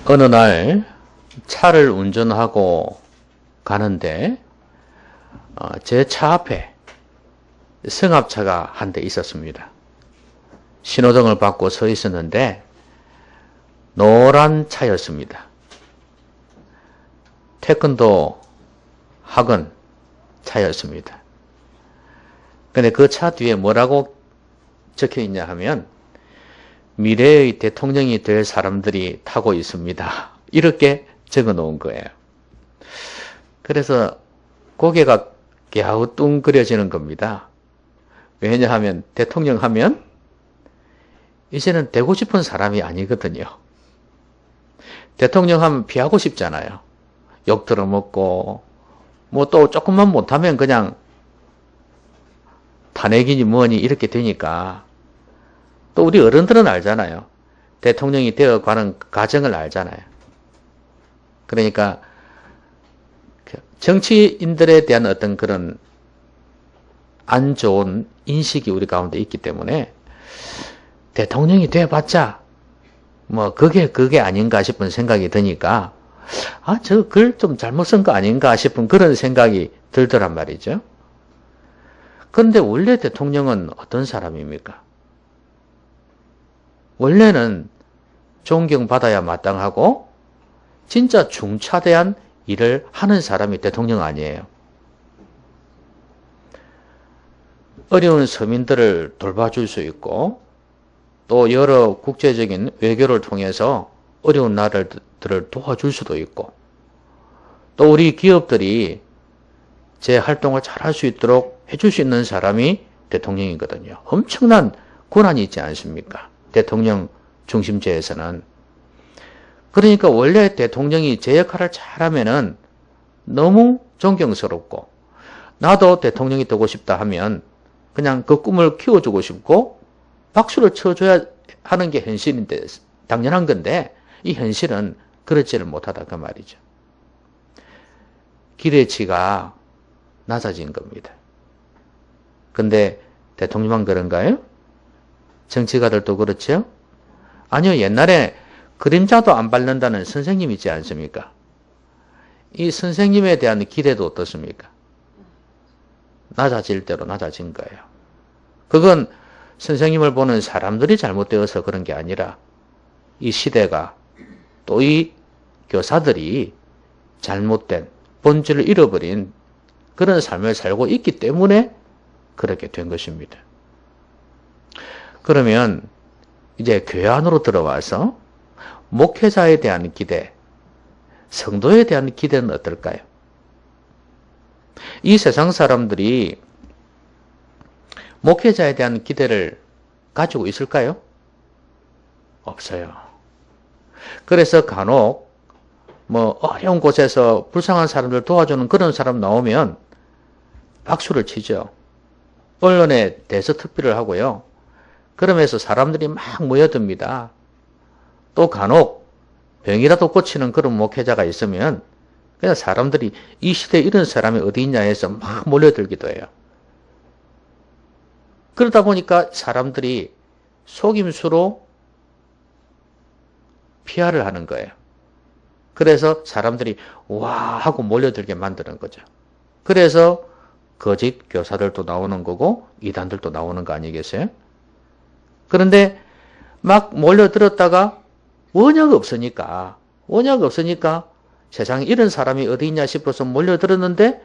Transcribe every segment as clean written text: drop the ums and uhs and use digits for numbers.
어느 날 차를 운전하고 가는데 제 차 앞에 승합차가 한 대 있었습니다. 신호등을 받고 서 있었는데 노란 차였습니다. 태권도 학원 차였습니다. 근데 그 차 뒤에 뭐라고 적혀 있냐 하면 미래의 대통령이 될 사람들이 타고 있습니다. 이렇게 적어 놓은 거예요. 그래서 고개가 갸우뚱그려지는 겁니다. 왜냐하면 대통령 하면 이제는 되고 싶은 사람이 아니거든요. 대통령 하면 피하고 싶잖아요. 욕 들어먹고 뭐 또 조금만 못하면 그냥 탄핵이니 뭐니 이렇게 되니까 또 우리 어른들은 알잖아요. 대통령이 되어가는 과정을 알잖아요. 그러니까 정치인들에 대한 어떤 그런 안 좋은 인식이 우리 가운데 있기 때문에 대통령이 돼봤자 뭐 그게 아닌가 싶은 생각이 드니까 저 글 좀 잘못 쓴 거 아닌가 싶은 그런 생각이 들더란 말이죠. 그런데 원래 대통령은 어떤 사람입니까? 원래는 존경받아야 마땅하고 진짜 중차대한 일을 하는 사람이 대통령 아니에요. 어려운 서민들을 돌봐줄 수 있고 또 여러 국제적인 외교를 통해서 어려운 나라들을 도와줄 수도 있고 또 우리 기업들이 제 활동을 잘할 수 있도록 해줄 수 있는 사람이 대통령이거든요. 엄청난 권한이 있지 않습니까? 대통령 중심제에서는. 그러니까 원래 대통령이 제 역할을 잘하면은 너무 존경스럽고 나도 대통령이 되고 싶다 하면 그냥 그 꿈을 키워주고 싶고 박수를 쳐줘야 하는 게 현실인데 당연한 건데 이 현실은 그렇지를 못하다 그 말이죠. 기대치가 낮아진 겁니다. 근데 대통령만 그런가요? 정치가들도 그렇죠? 아니요. 옛날에 그림자도 안 밟는다는 선생님 있지 않습니까? 이 선생님에 대한 기대도 어떻습니까? 낮아질 대로 낮아진 거예요. 그건 선생님을 보는 사람들이 잘못되어서 그런 게 아니라 이 시대가 또 이 교사들이 잘못된 본질을 잃어버린 그런 삶을 살고 있기 때문에 그렇게 된 것입니다. 그러면 이제 교회 안으로 들어와서 목회자에 대한 기대, 성도에 대한 기대는 어떨까요? 이 세상 사람들이 목회자에 대한 기대를 가지고 있을까요? 없어요. 그래서 간혹 뭐 어려운 곳에서 불쌍한 사람들 도와주는 그런 사람 나오면 박수를 치죠. 언론에 대서특필을 하고요. 그러면서 사람들이 막 모여듭니다. 또 간혹 병이라도 고치는 그런 목회자가 있으면 그냥 사람들이 이 시대에 이런 사람이 어디 있냐 해서 막 몰려들기도 해요. 그러다 보니까 사람들이 속임수로 피하를 하는 거예요. 그래서 사람들이 와 하고 몰려들게 만드는 거죠. 그래서 거짓 교사들도 나오는 거고 이단들도 나오는 거 아니겠어요? 그런데 막 몰려들었다가 원약 없으니까 세상에 이런 사람이 어디 있냐 싶어서 몰려들었는데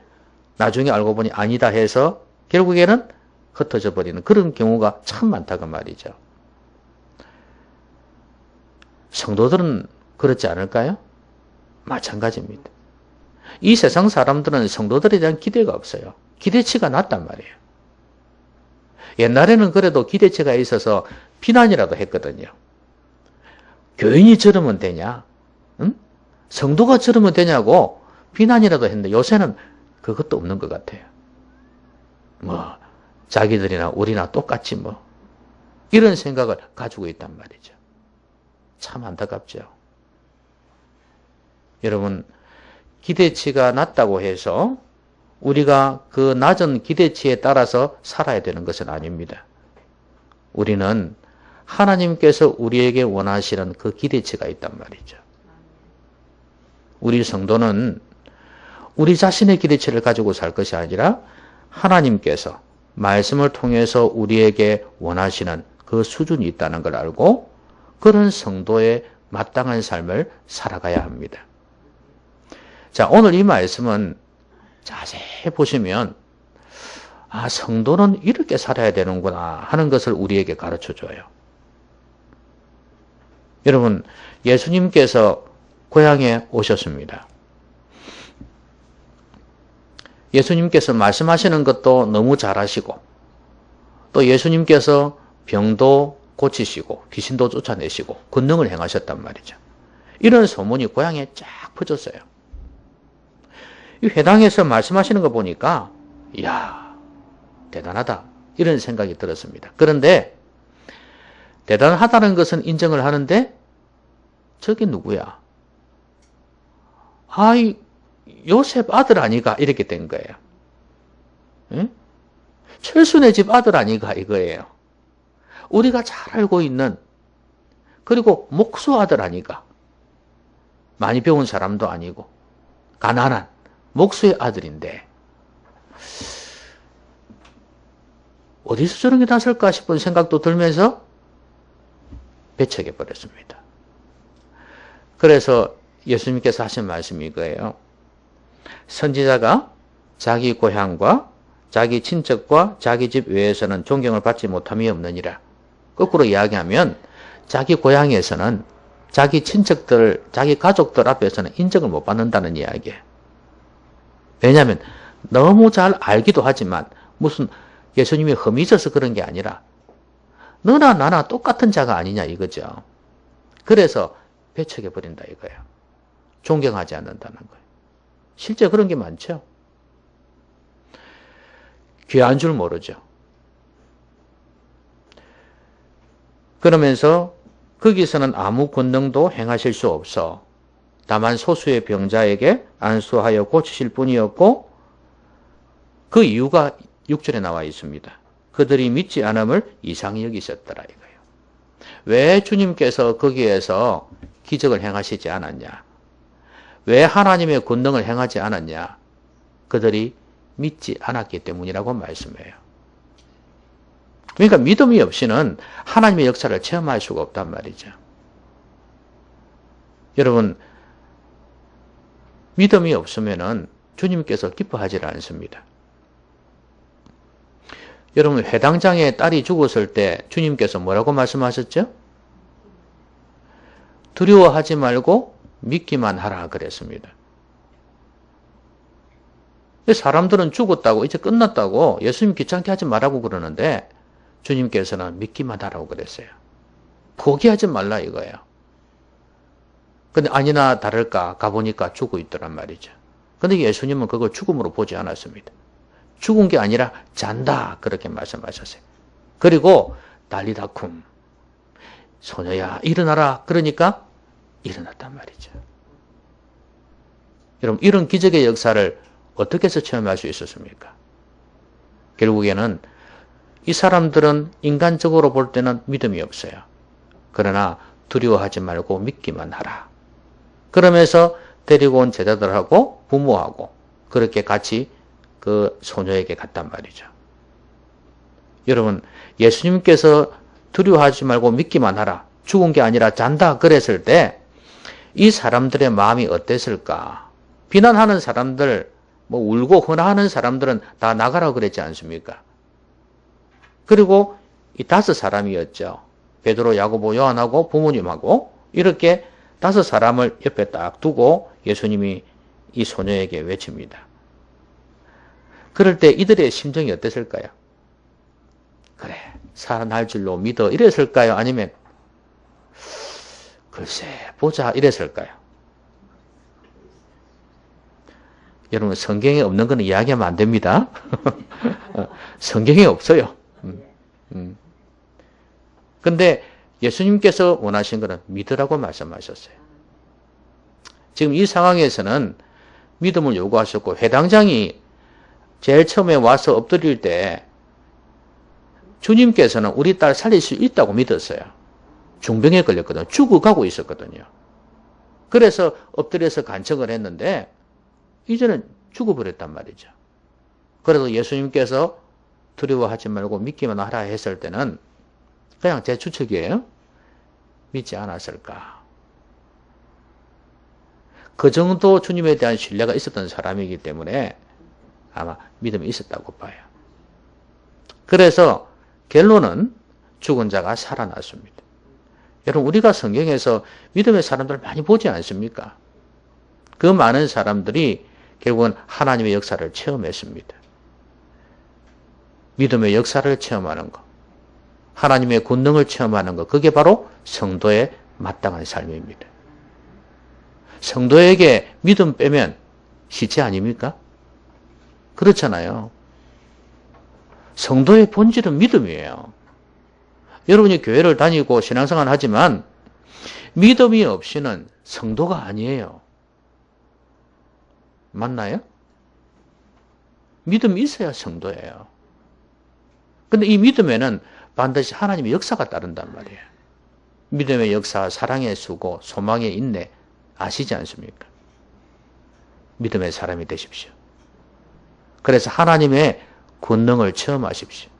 나중에 알고 보니 아니다 해서 결국에는 흩어져 버리는 그런 경우가 참 많다고 말이죠. 성도들은 그렇지 않을까요? 마찬가지입니다. 이 세상 사람들은 성도들에 대한 기대가 없어요. 기대치가 낮단 말이에요. 옛날에는 그래도 기대치가 있어서 비난이라도 했거든요. 교인이 저러면 되냐? 응? 성도가 저러면 되냐고 비난이라도 했는데 요새는 그것도 없는 것 같아요. 뭐 자기들이나 우리나 똑같지 뭐 이런 생각을 가지고 있단 말이죠. 참 안타깝죠. 여러분 기대치가 낮다고 해서 우리가 그 낮은 기대치에 따라서 살아야 되는 것은 아닙니다. 우리는 하나님께서 우리에게 원하시는 그 기대치가 있단 말이죠. 우리 성도는 우리 자신의 기대치를 가지고 살 것이 아니라 하나님께서 말씀을 통해서 우리에게 원하시는 그 수준이 있다는 걸 알고 그런 성도의 마땅한 삶을 살아가야 합니다. 자, 오늘 이 말씀은 자세히 보시면 성도는 이렇게 살아야 되는구나 하는 것을 우리에게 가르쳐줘요. 여러분, 예수님께서 고향에 오셨습니다. 예수님께서 말씀하시는 것도 너무 잘하시고 또 예수님께서 병도 고치시고 귀신도 쫓아내시고 권능을 행하셨단 말이죠. 이런 소문이 고향에 쫙 퍼졌어요. 이 회당에서 말씀하시는 거 보니까 이야, 대단하다 이런 생각이 들었습니다. 그런데 대단하다는 것은 인정을 하는데 저게 누구야? 요셉 아들 아니가 이렇게 된 거예요. 응? 철순의 집 아들 아니가 이거예요. 우리가 잘 알고 있는 그리고 목수 아들 아니가 많이 배운 사람도 아니고 가난한 목수의 아들인데 어디서 저런 게 났을까 싶은 생각도 들면서 배척해 버렸습니다. 그래서 예수님께서 하신 말씀이 이거예요. 선지자가 자기 고향과 자기 친척과 자기 집 외에서는 존경을 받지 못함이 없느니라. 거꾸로 이야기하면 자기 고향에서는 자기 친척들, 자기 가족들 앞에서는 인정을 못 받는다는 이야기예요. 왜냐하면 너무 잘 알기도 하지만 무슨 예수님이 흠이 있어서 그런 게 아니라 너나 나나 똑같은 자가 아니냐 이거죠. 그래서 배척해버린다 이거예요. 존경하지 않는다는 거예요. 실제 그런 게 많죠. 귀한 줄 모르죠. 그러면서 거기서는 아무 권능도 행하실 수 없어 다만 소수의 병자에게 안수하여 고치실 뿐이었고 그 이유가 6절에 나와 있습니다. 그들이 믿지 않음을 이상히 여기셨더라 이거예요. 왜 주님께서 거기에서 기적을 행하시지 않았냐? 왜 하나님의 권능을 행하지 않았냐? 그들이 믿지 않았기 때문이라고 말씀해요. 그러니까 믿음이 없이는 하나님의 역사를 체험할 수가 없단 말이죠. 여러분, 믿음이 없으면은 주님께서 기뻐하지 않습니다. 여러분, 회당장의 딸이 죽었을 때 주님께서 뭐라고 말씀하셨죠? 두려워하지 말고 믿기만 하라 그랬습니다. 사람들은 죽었다고 이제 끝났다고 예수님 귀찮게 하지 말라고 그러는데 주님께서는 믿기만 하라고 그랬어요. 포기하지 말라 이거예요. 근데 아니나 다를까 가보니까 죽어 있더란 말이죠. 근데 예수님은 그걸 죽음으로 보지 않았습니다. 죽은 게 아니라 잔다 그렇게 말씀하셨어요. 그리고 달리다쿰 소녀야 일어나라 그러니까 일어났단 말이죠. 여러분 이런 기적의 역사를 어떻게 해서 체험할 수 있었습니까? 결국에는 이 사람들은 인간적으로 볼 때는 믿음이 없어요. 그러나 두려워하지 말고 믿기만 하라. 그러면서 데리고 온 제자들하고 부모하고 그렇게 같이 그 소녀에게 갔단 말이죠. 여러분 예수님께서 두려워하지 말고 믿기만 하라. 죽은 게 아니라 잔다 그랬을 때 이 사람들의 마음이 어땠을까? 비난하는 사람들, 울고 헌화하는 사람들은 다 나가라고 그랬지 않습니까? 그리고 이 5사람이었죠. 베드로, 야고보, 요한하고 부모님하고 이렇게 5사람을 옆에 딱 두고 예수님이 이 소녀에게 외칩니다. 그럴 때 이들의 심정이 어땠을까요? 그래, 살아날 줄로 믿어 이랬을까요? 아니면 글쎄 보자 이랬을까요? 여러분 성경에 없는 거는 이야기하면 안 됩니다. 성경에 없어요. 근데 예수님께서 원하신 것은 믿으라고 말씀하셨어요. 지금 이 상황에서는 믿음을 요구하셨고 회당장이 제일 처음에 와서 엎드릴 때 주님께서는 우리 딸 살릴 수 있다고 믿었어요. 중병에 걸렸거든요. 죽어가고 있었거든요. 그래서 엎드려서 간청을 했는데 이제는 죽어버렸단 말이죠. 그래도 예수님께서 두려워하지 말고 믿기만 하라 했을 때는 그냥 제 추측이에요. 믿지 않았을까. 그 정도 주님에 대한 신뢰가 있었던 사람이기 때문에 아마 믿음이 있었다고 봐요. 그래서 결론은 죽은 자가 살아났습니다. 여러분, 우리가 성경에서 믿음의 사람들을 많이 보지 않습니까? 그 많은 사람들이 결국은 하나님의 역사를 체험했습니다. 믿음의 역사를 체험하는 것, 하나님의 권능을 체험하는 것, 그게 바로 성도의 마땅한 삶입니다. 성도에게 믿음 빼면 시체 아닙니까? 그렇잖아요. 성도의 본질은 믿음이에요. 여러분이 교회를 다니고 신앙생활을 하지만 믿음이 없이는 성도가 아니에요. 맞나요? 믿음이 있어야 성도예요. 근데 이 믿음에는 반드시 하나님의 역사가 따른단 말이에요. 믿음의 역사, 사랑의 수고, 소망의 인내 아시지 않습니까? 믿음의 사람이 되십시오. 그래서 하나님의 권능을 체험하십시오.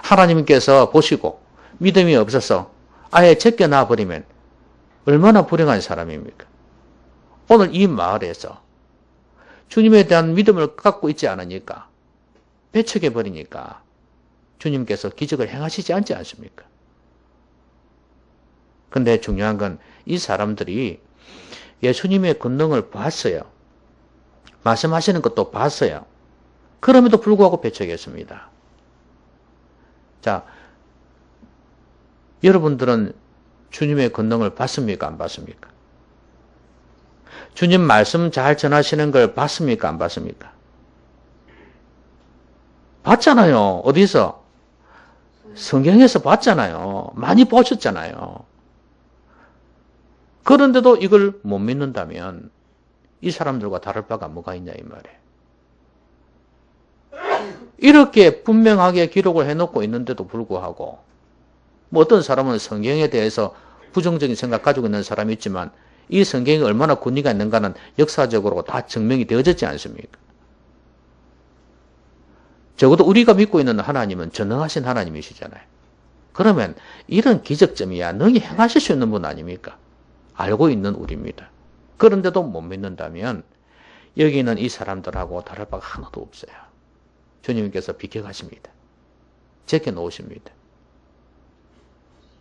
하나님께서 보시고 믿음이 없어서 아예 제껴놔 버리면 얼마나 불행한 사람입니까? 오늘 이 마을에서 주님에 대한 믿음을 갖고 있지 않으니까, 배척해 버리니까 주님께서 기적을 행하시지 않지 않습니까? 근데 중요한 건 이 사람들이 예수님의 권능을 봤어요. 말씀하시는 것도 봤어요. 그럼에도 불구하고 배척했습니다. 자, 여러분들은 주님의 권능을 봤습니까? 안 봤습니까? 주님 말씀 잘 전하시는 걸 봤습니까? 안 봤습니까? 봤잖아요. 어디서? 성경에서 봤잖아요. 많이 보셨잖아요. 그런데도 이걸 못 믿는다면 이 사람들과 다를 바가 뭐가 있냐 이 말이에요. 이렇게 분명하게 기록을 해놓고 있는데도 불구하고 뭐 어떤 사람은 성경에 대해서 부정적인 생각 가지고 있는 사람이 있지만 이 성경이 얼마나 권위가 있는가는 역사적으로 다 증명이 되어졌지 않습니까? 적어도 우리가 믿고 있는 하나님은 전능하신 하나님이시잖아요. 그러면 이런 기적점이야 능히 행하실 수 있는 분 아닙니까? 알고 있는 우리입니다. 그런데도 못 믿는다면 여기 있는 이 사람들하고 다를 바가 하나도 없어요. 주님께서 비켜가십니다. 제껴놓으십니다.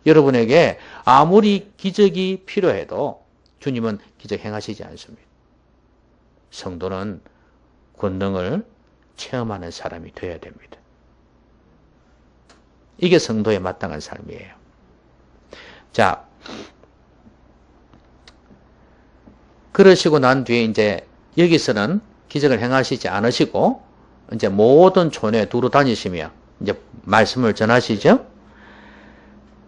여러분에게 아무리 기적이 필요해도 주님은 기적 행하시지 않습니다. 성도는 권능을 체험하는 사람이 되어야 됩니다. 이게 성도의 마땅한 삶이에요. 자, 그러시고 난 뒤에 이제 여기서는 기적을 행하시지 않으시고 이제 모든 촌에 두루 다니시며 이제 말씀을 전하시죠.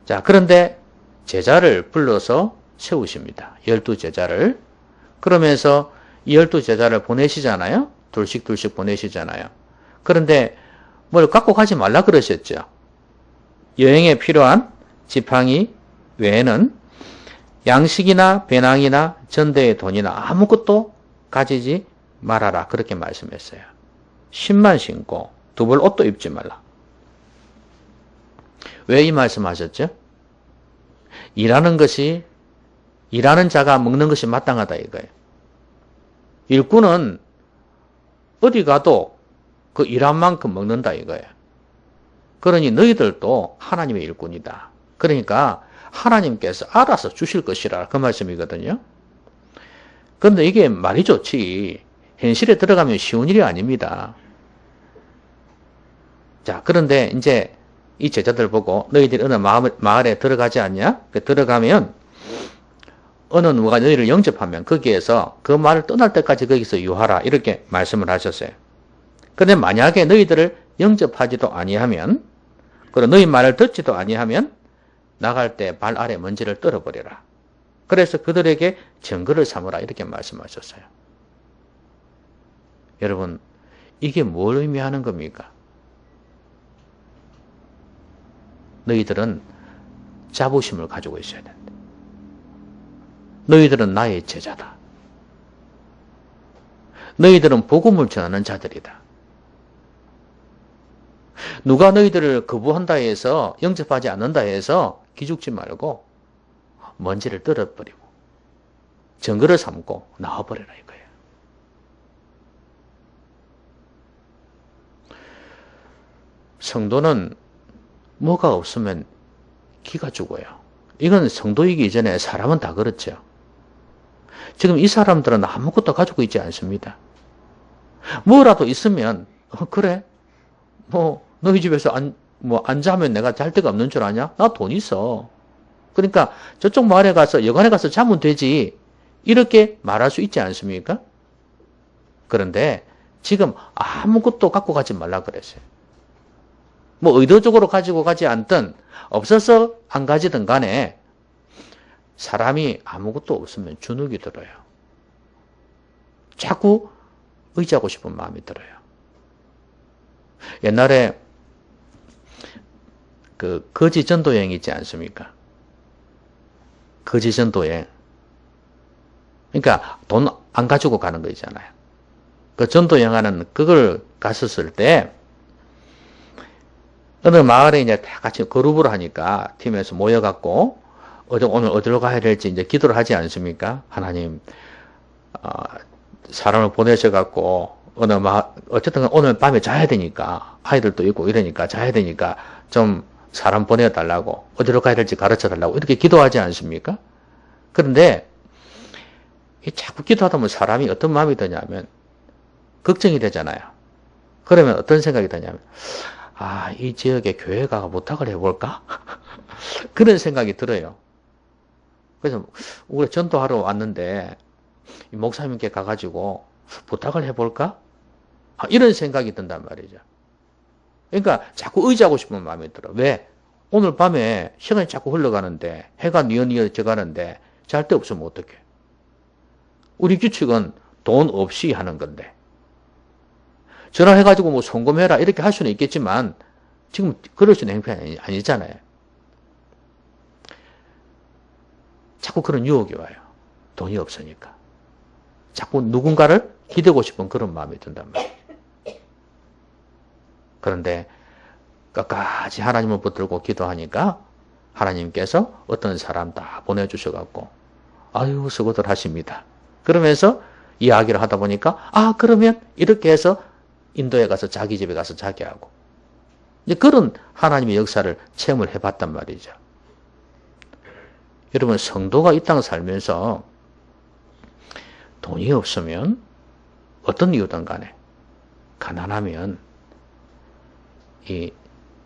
자, 그런데 제자를 불러서 세우십니다. 12제자를. 그러면서 12제자를 보내시잖아요. 둘씩 보내시잖아요. 그런데 뭘 갖고 가지 말라 그러셨죠. 여행에 필요한 지팡이 외에는 양식이나 배낭이나 전대의 돈이나 아무것도 가지지 말아라. 그렇게 말씀했어요. 신만 신고 두 벌 옷도 입지 말라. 왜 이 말씀하셨죠? 일하는 자가 먹는 것이 마땅하다 이거예요. 일꾼은 어디 가도 그 일한 만큼 먹는다 이거예요. 그러니 너희들도 하나님의 일꾼이다. 그러니까 하나님께서 알아서 주실 것이라 그 말씀이거든요. 그런데 이게 말이 좋지 현실에 들어가면 쉬운 일이 아닙니다. 자, 그런데 이제 이 제자들 보고 너희들이 어느 마을에 들어가지 않냐? 들어가면 어느 누가 너희를 영접하면 거기에서 그 말을 떠날 때까지 거기서 유하라 이렇게 말씀을 하셨어요. 그런데 만약에 너희들을 영접하지도 아니하면 그리고 너희 말을 듣지도 아니하면 나갈 때 발 아래 먼지를 떨어버려라. 그래서 그들에게 증거를 삼으라 이렇게 말씀하셨어요. 여러분 이게 뭘 의미하는 겁니까? 너희들은 자부심을 가지고 있어야 된다. 너희들은 나의 제자다. 너희들은 복음을 전하는 자들이다. 누가 너희들을 거부한다 해서 영접하지 않는다 해서 기죽지 말고 먼지를 떨어버리고 증거를 삼고 나와버려라 이거예요. 성도는 뭐가 없으면 기가 죽어요. 이건 성도이기 이전에 사람은 다 그렇죠. 지금 이 사람들은 아무것도 가지고 있지 않습니다. 뭐라도 있으면 그래 너희 집에서 안 자면 내가 잘 데가 없는 줄 아냐? 나 돈 있어. 그러니까 저쪽 마을에 가서 여관에 가서 자면 되지. 이렇게 말할 수 있지 않습니까? 그런데 지금 아무것도 갖고 가지 말라 그랬어요. 뭐 의도적으로 가지고 가지 않든 없어서 안 가지든 간에 사람이 아무것도 없으면 주눅이 들어요. 자꾸 의지하고 싶은 마음이 들어요. 옛날에 그 거지 전도여행 있지 않습니까? 거지 전도여행. 그러니까 돈 안 가지고 가는 거 있잖아요. 그 전도여행하는 그걸 갔었을 때 어느 마을에 이제 다 같이 그룹으로 하니까 팀에서 모여갖고 오늘 어디로 가야 될지 이제 기도를 하지 않습니까? 하나님 사람을 보내셔갖고 어쨌든 오늘 밤에 자야 되니까 아이들도 있고 이러니까 자야 되니까 좀 사람 보내달라고 어디로 가야 될지 가르쳐 달라고 이렇게 기도하지 않습니까? 그런데 자꾸 기도하다 보면 사람이 어떤 마음이 드냐면 걱정이 되잖아요. 그러면 어떤 생각이 드냐면 이 지역에 교회가 부탁을 해볼까? 그런 생각이 들어요. 그래서 우리 전도하러 왔는데 목사님께 가가지고 부탁을 해볼까? 이런 생각이 든단 말이죠. 그러니까 자꾸 의지하고 싶은 마음이 들어. 왜? 오늘 밤에 시간이 자꾸 흘러가는데 해가 뉘어져 가는데 잘 데 없으면 어떡해? 우리 규칙은 돈 없이 하는 건데 전화해가지고 뭐 송금해라 이렇게 할 수는 있겠지만 지금 그럴 수 있는 형편이 아니잖아요. 자꾸 그런 유혹이 와요. 돈이 없으니까. 자꾸 누군가를 기대고 싶은 그런 마음이 든단 말이에요. 그런데 끝까지 하나님을 붙들고 기도하니까 하나님께서 어떤 사람 다 보내주셔갖고 아유 수고들 하십니다. 그러면서 이야기를 하다 보니까 그러면 이렇게 해서 인도에 가서 자기 집에 가서 자기 하고 이제 그런 하나님의 역사를 체험을 해봤단 말이죠. 여러분 성도가 이 땅 살면서 돈이 없으면 어떤 이유든 간에 가난하면 이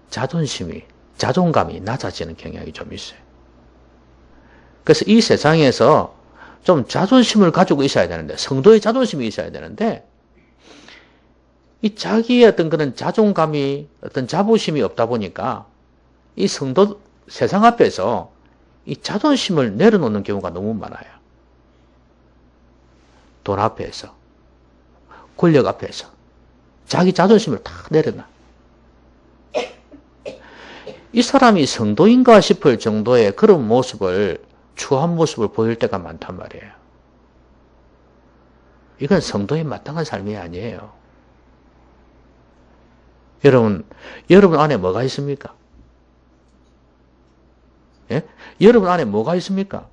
자존감이 낮아지는 경향이 좀 있어요. 그래서 이 세상에서 좀 자존심을 가지고 있어야 되는데 성도의 자존심이 있어야 되는데 이 자기의 어떤 그런 자존감이 어떤 자부심이 없다 보니까 이 성도 세상 앞에서 이 자존심을 내려놓는 경우가 너무 많아요. 돈 앞에서 권력 앞에서 자기 자존심을 다 내려놔. 이 사람이 성도인가 싶을 정도의 그런 모습을 추한 모습을 보일 때가 많단 말이에요. 이건 성도의 마땅한 삶이 아니에요. 여러분 안에 뭐가 있습니까? 예? 여러분 안에 뭐가 있습니까?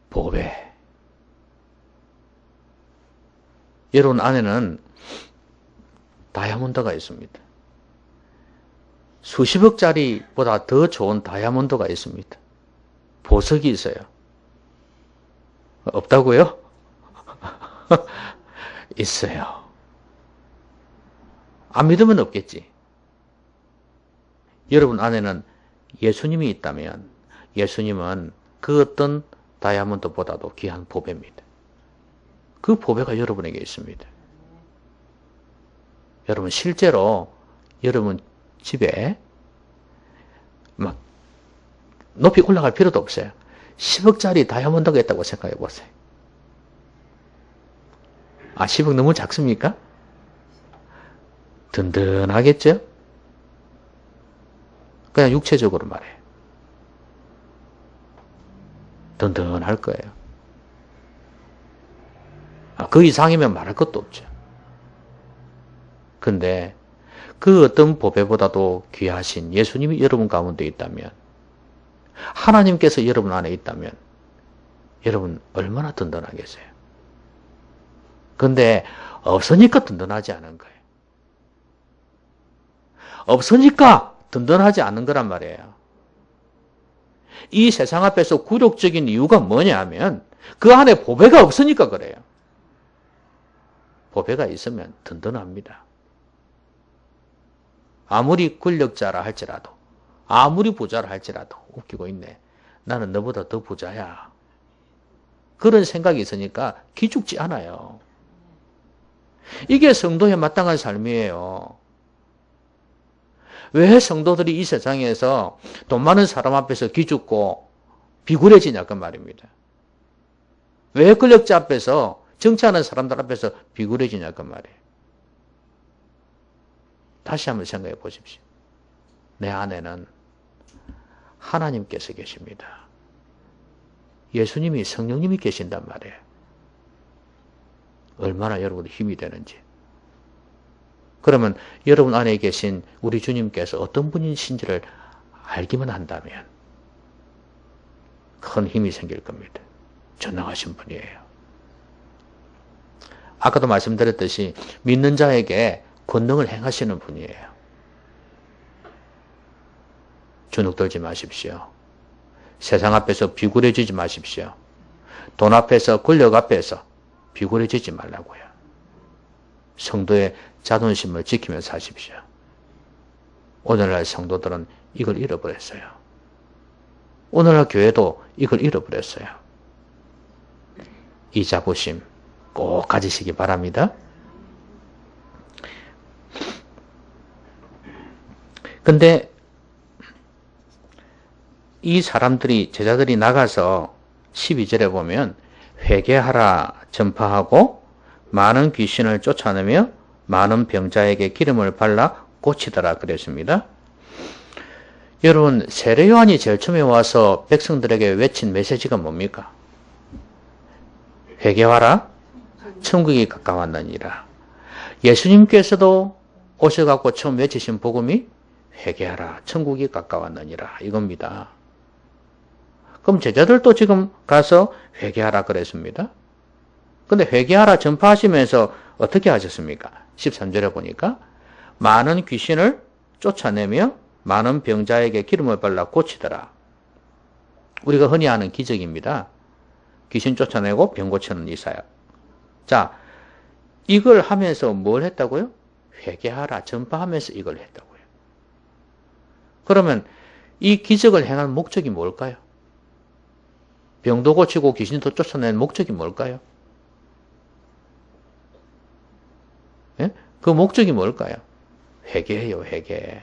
보배. 여러분 안에는 다이아몬드가 있습니다. 수십억짜리보다 더 좋은 다이아몬드가 있습니다. 보석이 있어요. 없다고요? 있어요. 안 믿으면 없겠지. 여러분 안에는 예수님이 있다면 예수님은 그 어떤 다이아몬드보다도 귀한 보배입니다. 그 보배가 여러분에게 있습니다. 여러분 실제로 여러분 집에 막 높이 올라갈 필요도 없어요. 10억짜리 다이아몬드가 있다고 생각해 보세요. 10억 너무 작습니까? 든든하겠죠? 그냥 육체적으로 말해. 든든할 거예요. 그 이상이면 말할 것도 없죠. 근데 그 어떤 보배보다도 귀하신 예수님이 여러분 가운데 있다면, 하나님께서 여러분 안에 있다면 여러분 얼마나 든든하겠어요. 근데 없으니까 든든하지 않은 거예요. 없으니까 든든하지 않은 거란 말이에요. 이 세상 앞에서 굴욕적인 이유가 뭐냐 하면 그 안에 보배가 없으니까 그래요. 보배가 있으면 든든합니다. 아무리 권력자라 할지라도, 아무리 부자라 할지라도, 웃기고 있네. 나는 너보다 더 부자야. 그런 생각이 있으니까 기죽지 않아요. 이게 성도의 마땅한 삶이에요. 왜 성도들이 이 세상에서 돈 많은 사람 앞에서 기죽고 비굴해지냐 그 말입니다. 왜 권력자 앞에서, 정치하는 사람들 앞에서 비굴해지냐 그 말이에요. 다시 한번 생각해 보십시오. 내 안에는 하나님께서 계십니다. 예수님이, 성령님이 계신단 말이에요. 얼마나 여러분의 힘이 되는지. 그러면 여러분 안에 계신 우리 주님께서 어떤 분이신지를 알기만 한다면 큰 힘이 생길 겁니다. 전능하신 분이에요. 아까도 말씀드렸듯이 믿는 자에게 권능을 행하시는 분이에요. 주눅 들지 마십시오. 세상 앞에서 비굴해지지 마십시오. 돈 앞에서, 권력 앞에서 비굴해지지 말라고요. 성도의 자존심을 지키며 사십시오. 오늘날 성도들은 이걸 잃어버렸어요. 오늘날 교회도 이걸 잃어버렸어요. 이 자부심 꼭 가지시기 바랍니다. 근데 이 사람들이, 제자들이 나가서 12절에 보면 회개하라 전파하고 많은 귀신을 쫓아내며 많은 병자에게 기름을 발라 고치더라 그랬습니다. 여러분, 세례 요한이 제일 처음에 와서 백성들에게 외친 메시지가 뭡니까? 회개하라, 천국이 가까웠느니라. 예수님께서도 오셔갖고 처음 외치신 복음이 회개하라, 천국이 가까웠느니라 이겁니다. 그럼 제자들도 지금 가서 회개하라 그랬습니다. 근데 회개하라 전파하시면서 어떻게 하셨습니까? 13절에 보니까 많은 귀신을 쫓아내며 많은 병자에게 기름을 발라 고치더라. 우리가 흔히 아는 기적입니다. 귀신 쫓아내고 병 고치는 이사야. 자, 이걸 하면서 뭘 했다고요? 회개하라 전파하면서 이걸 했다고요. 그러면 이 기적을 행한 목적이 뭘까요? 병도 고치고 귀신도 쫓아낸 목적이 뭘까요? 예? 그 목적이 뭘까요? 회개예요, 회개.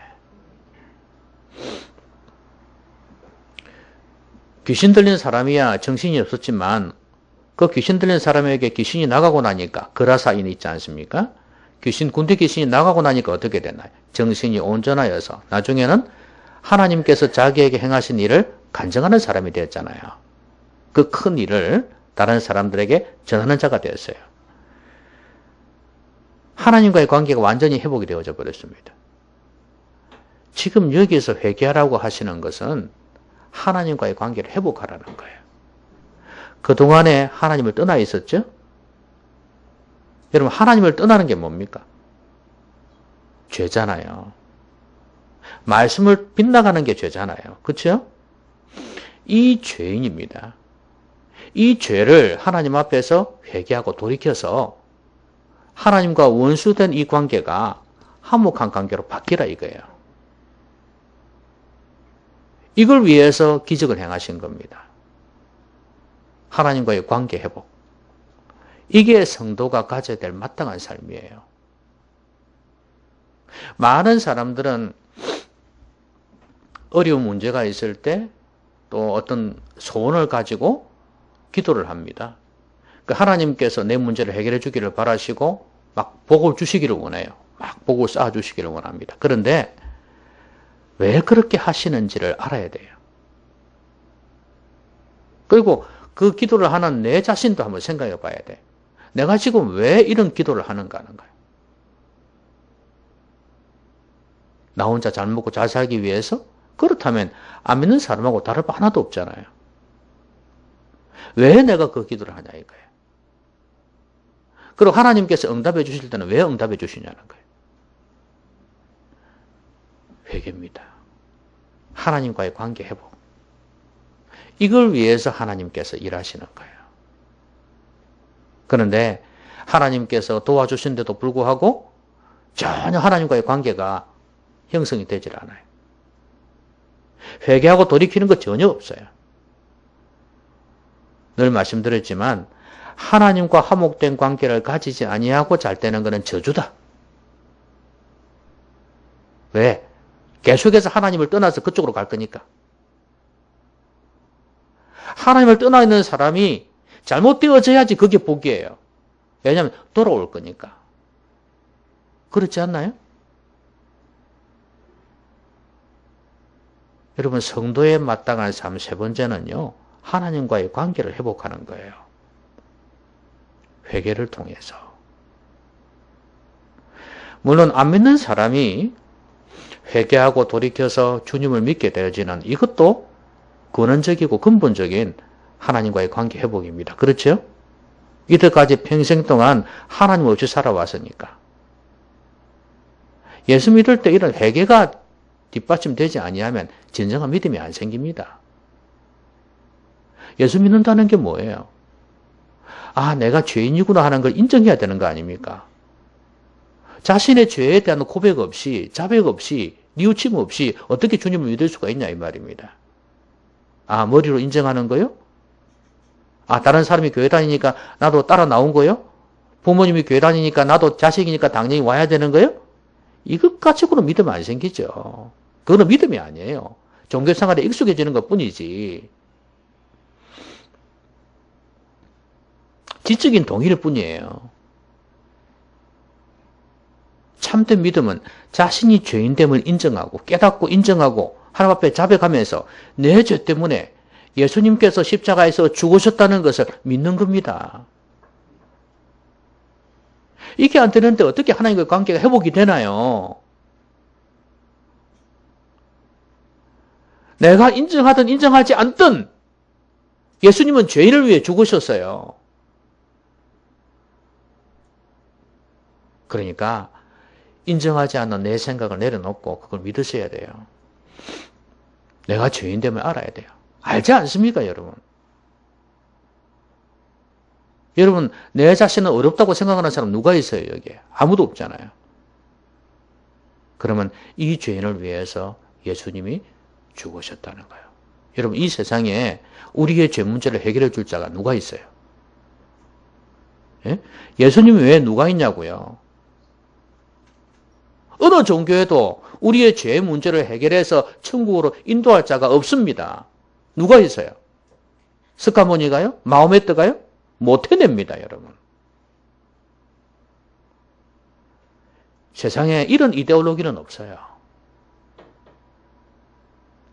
귀신 들린 사람이야 정신이 없었지만 그 귀신 들린 사람에게 귀신이 나가고 나니까, 그라사인 있지 않습니까? 군대 귀신이 나가고 나니까 어떻게 되나요? 정신이 온전하여서 나중에는 하나님께서 자기에게 행하신 일을 간증하는 사람이 되었잖아요. 그 큰 일을 다른 사람들에게 전하는 자가 되었어요. 하나님과의 관계가 완전히 회복이 되어져 버렸습니다. 지금 여기에서 회개하라고 하시는 것은 하나님과의 관계를 회복하라는 거예요. 그동안에 하나님을 떠나 있었죠? 여러분, 하나님을 떠나는 게 뭡니까? 죄잖아요. 말씀을 빗나가는 게 죄잖아요. 그렇죠? 이 죄인입니다. 이 죄를 하나님 앞에서 회개하고 돌이켜서 하나님과 원수된 이 관계가 화목한 관계로 바뀌라 이거예요. 이걸 위해서 기적을 행하신 겁니다. 하나님과의 관계 회복. 이게 성도가 가져야 될 마땅한 삶이에요. 많은 사람들은 어려운 문제가 있을 때 또 어떤 소원을 가지고 기도를 합니다. 하나님께서 내 문제를 해결해 주기를 바라시고 막 복을 주시기를 원해요. 막 복을 쌓아 주시기를 원합니다. 그런데 왜 그렇게 하시는지를 알아야 돼요. 그리고 그 기도를 하는 내 자신도 한번 생각해 봐야 돼. 내가 지금 왜 이런 기도를 하는가 하는 거예요. 나 혼자 잘 먹고 잘 살기 위해서? 그렇다면 안 믿는 사람하고 다를 바 하나도 없잖아요. 왜 내가 그 기도를 하냐 이거예요. 그리고 하나님께서 응답해 주실 때는 왜 응답해 주시냐는 거예요. 회개입니다. 하나님과의 관계 회복. 이걸 위해서 하나님께서 일하시는 거예요. 그런데 하나님께서 도와주신데도 불구하고 전혀 하나님과의 관계가 형성이 되질 않아요. 회개하고 돌이키는 거 전혀 없어요. 늘 말씀드렸지만 하나님과 화목된 관계를 가지지 아니하고 잘 되는 것은 저주다. 왜? 계속해서 하나님을 떠나서 그쪽으로 갈 거니까. 하나님을 떠나 있는 사람이 잘못되어져야지 그게 복이에요. 왜냐하면 돌아올 거니까. 그렇지 않나요? 여러분, 성도에 마땅한 삶 세 번째는요, 하나님과의 관계를 회복하는 거예요. 회개를 통해서. 물론 안 믿는 사람이 회개하고 돌이켜서 주님을 믿게 되어지는 이것도 근원적이고 근본적인 하나님과의 관계 회복입니다. 그렇죠? 이때까지 평생 동안 하나님 없이 살아왔으니까. 예수 믿을 때 이런 회개가 뒷받침되지 아니하면 진정한 믿음이 안 생깁니다. 예수 믿는다는 게 뭐예요? 아, 내가 죄인이구나 하는 걸 인정해야 되는 거 아닙니까? 자신의 죄에 대한 고백 없이, 자백 없이, 뉘우침 없이 어떻게 주님을 믿을 수가 있냐 이 말입니다. 아, 머리로 인정하는 거요? 아, 다른 사람이 교회 다니니까 나도 따라 나온 거요? 부모님이 교회 다니니까 나도 자식이니까 당연히 와야 되는 거요? 이것 가지고는 믿음 안 생기죠. 그거는 믿음이 아니에요. 종교생활에 익숙해지는 것 뿐이지. 지적인 동의일 뿐이에요. 참된 믿음은 자신이 죄인됨을 인정하고 깨닫고 인정하고 하나님 앞에 자백하면서 내 죄 때문에 예수님께서 십자가에서 죽으셨다는 것을 믿는 겁니다. 이게 안 되는데 어떻게 하나님과의 관계가 회복이 되나요? 내가 인정하든 인정하지 않든 예수님은 죄인을 위해 죽으셨어요. 그러니까 인정하지 않는 내 생각을 내려놓고 그걸 믿으셔야 돼요. 내가 죄인됨을 알아야 돼요. 알지 않습니까, 여러분? 여러분, 내 자신은 어렵다고 생각하는 사람 누가 있어요, 여기에? 아무도 없잖아요. 그러면 이 죄인을 위해서 예수님이 죽으셨다는 거예요. 여러분, 이 세상에 우리의 죄 문제를 해결해 줄 자가 누가 있어요? 예? 예수님 외에 누가 있냐고요? 어느 종교에도 우리의 죄 문제를 해결해서 천국으로 인도할 자가 없습니다. 누가 있어요? 스카모니가요? 마호메트가요? 못 해냅니다, 여러분. 세상에 이런 이데올로기는 없어요.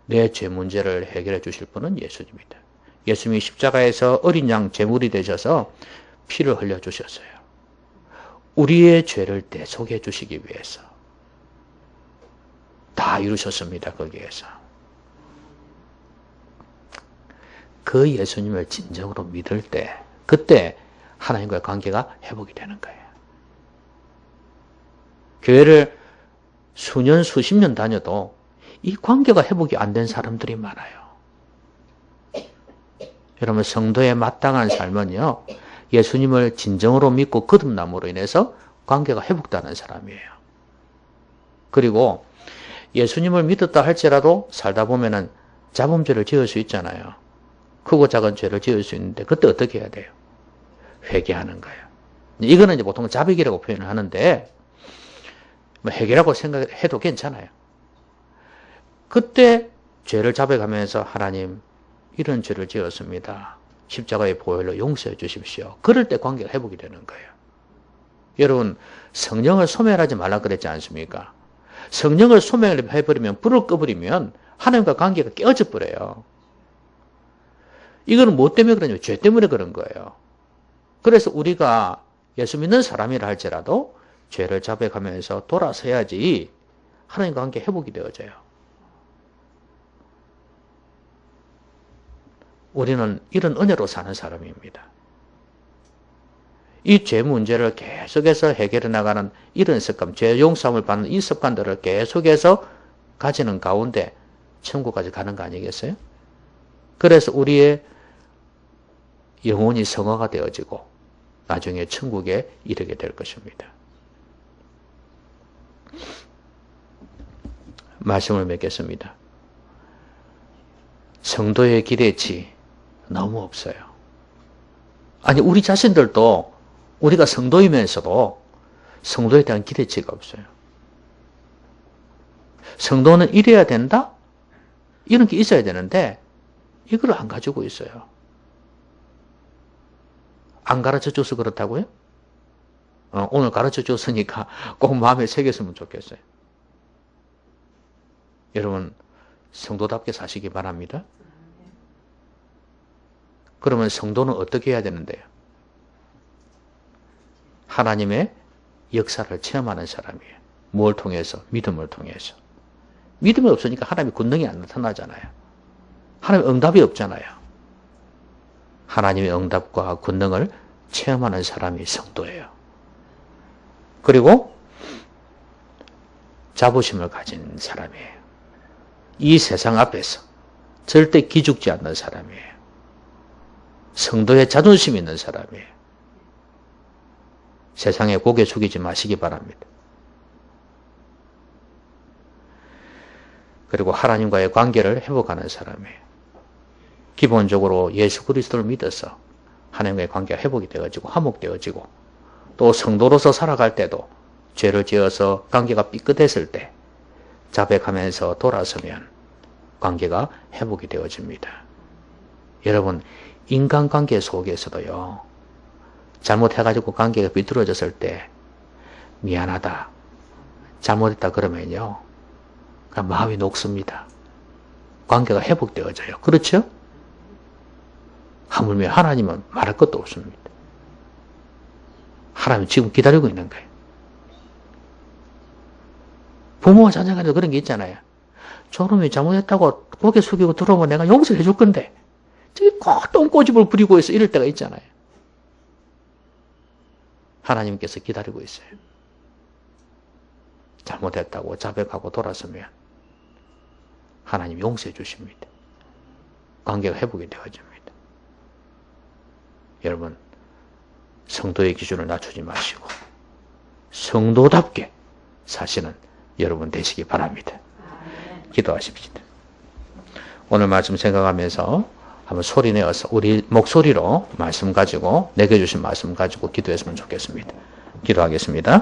내 죄 문제를 해결해 주실 분은 예수님이다. 예수님이 십자가에서 어린 양 제물이 되셔서 피를 흘려 주셨어요. 우리의 죄를 대속해 주시기 위해서. 다 이루셨습니다, 거기에서. 그 예수님을 진정으로 믿을 때, 그때 하나님과의 관계가 회복이 되는 거예요. 교회를 수년, 수십 년 다녀도 이 관계가 회복이 안 된 사람들이 많아요. 여러분, 성도의 마땅한 삶은요, 예수님을 진정으로 믿고 거듭남으로 인해서 관계가 회복되는 사람이에요. 그리고 예수님을 믿었다 할지라도 살다 보면은 자범죄를 지을 수 있잖아요. 크고 작은 죄를 지을 수 있는데 그때 어떻게 해야 돼요? 회개하는 거예요. 이거는 이제 보통 자백이라고 표현을 하는데 뭐 회개라고 생각해도 괜찮아요. 그때 죄를 자백하면서 하나님 이런 죄를 지었습니다. 십자가의 보혈로 용서해 주십시오. 그럴 때 관계가 회복이 되는 거예요. 여러분, 성령을 소멸하지 말라 그랬지 않습니까? 성령을 소멸해버리면, 불을 꺼버리면 하나님과 관계가 깨어져 버려요. 이거는 뭐 때문에 그러냐면 죄 때문에 그런 거예요. 그래서 우리가 예수 믿는 사람이라 할지라도 죄를 자백하면서 돌아서야지 하나님과 관계 회복이 되어져요. 우리는 이런 은혜로 사는 사람입니다. 이 죄 문제를 계속해서 해결해 나가는 이런 습관, 죄 용서함을 받는 이 습관들을 계속해서 가지는 가운데 천국까지 가는 거 아니겠어요? 그래서 우리의 영혼이 성화가 되어지고 나중에 천국에 이르게 될 것입니다. 말씀을 맺겠습니다. 성도의 기대치 너무 없어요. 아니, 우리 자신들도 우리가 성도이면서도 성도에 대한 기대치가 없어요. 성도는 이래야 된다? 이런 게 있어야 되는데 이걸 안 가지고 있어요. 안 가르쳐줘서 그렇다고요? 오늘 가르쳐줬으니까 꼭 마음에 새겼으면 좋겠어요. 여러분, 성도답게 사시기 바랍니다. 그러면 성도는 어떻게 해야 되는데요? 하나님의 역사를 체험하는 사람이에요. 뭘 통해서? 믿음을 통해서. 믿음이 없으니까 하나님의 권능이 안 나타나잖아요. 하나님의 응답이 없잖아요. 하나님의 응답과 권능을 체험하는 사람이 성도예요. 그리고 자부심을 가진 사람이에요. 이 세상 앞에서 절대 기죽지 않는 사람이에요. 성도의 자존심 있는 사람이에요. 세상에 고개 숙이지 마시기 바랍니다. 그리고 하나님과의 관계를 회복하는 사람이에요. 기본적으로 예수 그리스도를 믿어서 하나님과의 관계가 회복이 되어지고 화목되어지고 또 성도로서 살아갈 때도 죄를 지어서 관계가 삐끗했을 때 자백하면서 돌아서면 관계가 회복이 되어집니다. 여러분, 인간관계 속에서도요, 잘못해가지고 관계가 비뚤어졌을 때 미안하다, 잘못했다 그러면요, 마음이 녹습니다. 관계가 회복되어져요. 그렇죠? 하물며 하나님은 말할 것도 없습니다. 하나님 지금 기다리고 있는 거예요. 부모와 자녀 간에도 그런 게 있잖아요. 저놈이 잘못했다고 고개 숙이고 들어오면 내가 용서해 줄 건데 저기 꼭 똥꼬집을 부리고 있어. 이럴 때가 있잖아요. 하나님께서 기다리고 있어요. 잘못했다고 자백하고 돌아서면 하나님 용서해 주십니다. 관계가 회복이 되어집니다. 여러분, 성도의 기준을 낮추지 마시고 성도답게 사시는 여러분 되시기 바랍니다. 기도하십시오. 오늘 말씀 생각하면서 한번 소리 내어서 우리 목소리로 말씀 가지고, 내게 주신 말씀 가지고 기도했으면 좋겠습니다. 기도하겠습니다.